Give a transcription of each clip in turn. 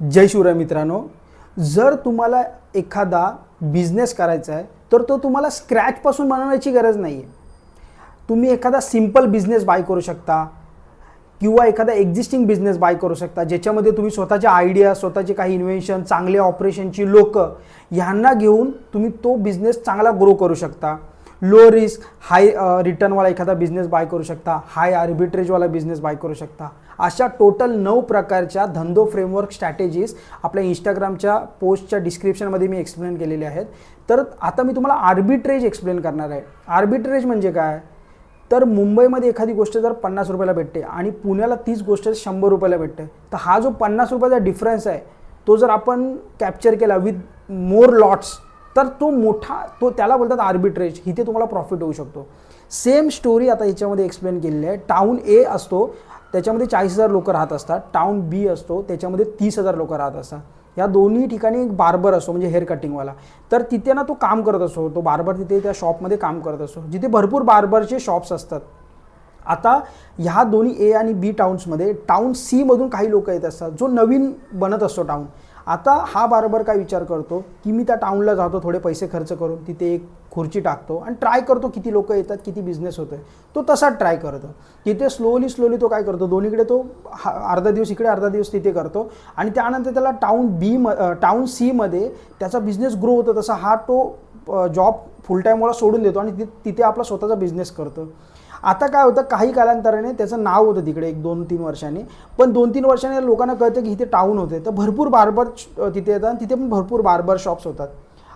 जय शिवराय मित्रांनो, जर तुम्हाला एखादा बिझनेस करायचा आहे तर तो तुम्हाला स्क्रॅचपासून बनवण्याची गरज नाही आहे. तुम्ही एखादा सिंपल बिझनेस बाय करू शकता किंवा एखादा एक्झिस्टिंग बिझनेस बाय करू शकता, ज्याच्यामध्ये तुम्ही स्वतःच्या आयडिया, स्वतःचे काही इन्व्हेन्शन, चांगले ऑपरेशनची लोक ह्यांना घेऊन तुम्ही तो बिझनेस चांगला ग्रो करू शकता. लो रिस्क हाय रिटर्नवाला एखादा बिझनेस बाय करू शकता, हाय आर्बिट्रेजवाला बिझनेस बाय करू शकता. अशा टोटल 9 प्रकारच्या धंदो फ्रेमवर्क स्ट्रॅटेजीज आपल्या इंस्टाग्रामच्या पोस्टच्या डिस्क्रिप्शनमध्ये मी एक्सप्लेन केलेले आहेत. तर आता मी तुम्हाला आर्बिट्रेज एक्सप्लेन करणार आहे. आर्बिट्रेज म्हणजे काय, तर मुंबईमध्ये एखादी गोष्ट जर 50 रुपयाला भेटते आणि पुण्याला तीच गोष्ट 100 रुपयाला भेटते, तर हा जो 50 रुपयाचा डिफरन्स आहे तो जर आपण कॅप्चर केला विथ मोर लॉट्स तर तो मोठा, तो त्याला बोलतात आर्बिट्रेज. इथे तुम्हाला प्रॉफिट होऊ शकतो. सेम स्टोरी आता याच्यामध्ये एक्सप्लेन केलेली आहे. टाउन ए असतो त्याच्यामध्ये 40,000 लोक राहत असतात, टाउन बी असतो त्याच्यामध्ये 30,000 लोक राहत असतात. या दोन्ही ठिकाणी एक बार्बर असतो, म्हणजे हेअर कटिंगवाला. तर तिथे ना तो काम करत असतो, तो बार्बर तिथे त्या शॉपमध्ये काम करत असतो जिथे भरपूर बार्बरचे शॉप्स असतात. आता ह्या दोन्ही ए आणि बी टाउन्समध्ये टाउन सी मधून काही लोक येत असतात, जो नवीन बनत असतो टाउन. आता हा बार्बर काय विचार करतो की मी त्या टाउनला जातो, थोडे पैसे खर्च करून तिथे एक खुर्ची टाकतो आणि ट्राय करतो किती लोक येतात, किती बिझनेस होतोय. तो तसाच ट्राय करतो. तिथे स्लोली तो काय करतो, दोन्हीकडे तो अर्धा दिवस इकडे अर्धा दिवस तिथे करतो आणि त्यानंतर त्याला टाउन सी मध्ये त्याचा बिझनेस ग्रो होतो. तसा हा तो जॉब फुल टाईमवाला सोडून देतो आणि तिथे आपला स्वतःचा बिझनेस करतो. आता काय होतं, काही कालांतराने त्याचं नाव होतं तिकडे 1-2-3 वर्षांनी, पण 2-3 वर्षांनी लोकांना कळतं की इथे टाउन होते, तर भरपूर बार्बर तिथे येतात आणि तिथे पण भरपूर बार्बर शॉप्स होतात.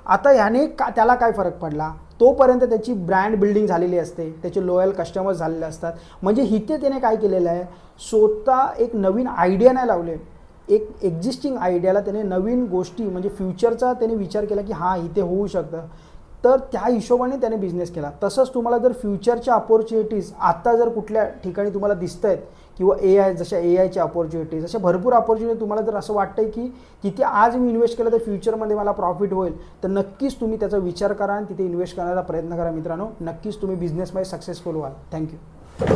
आता ह्याने त्याला काय फरक पडला, तोपर्यंत त्याची ब्रँड बिल्डिंग झालेली असते, त्याचे लॉयल कस्टमर्स झालेले असतात. म्हणजे इथे त्याने काय केलेलं आहे, स्वतः एक नवीन आयडिया नाही लावले, एक एक्झिस्टिंग आयडियाला त्याने नवीन गोष्टी म्हणजे फ्युचरचा त्याने विचार केला की हां इथे होऊ शकतं, तर त्या हिशोबाने त्याने बिझनेस केला. तसंच तुम्हाला जर फ्युचरच्या अपॉर्च्युनिटीज आत्ता जर कुठल्या ठिकाणी तुम्हाला दिसत आहेत किंवा जशा आयच्या अपॉर्च्युनिटीज, अशा भरपूर अपॉर्च्युनिटी तुम्हाला जर असं वाटतंय की तिथे आज मी इन्व्हेस्ट केलं तर फ्युचरमध्ये मला प्रॉफिट होईल, तर नक्कीच तुम्ही त्याचा विचार करा आणि तिथे इन्व्हेस्ट करण्याचा प्रयत्न करा मित्रांनो. नक्कीच तुम्ही बिझनेसमध्ये सक्सेसफुल व्हाल. थँक्यू.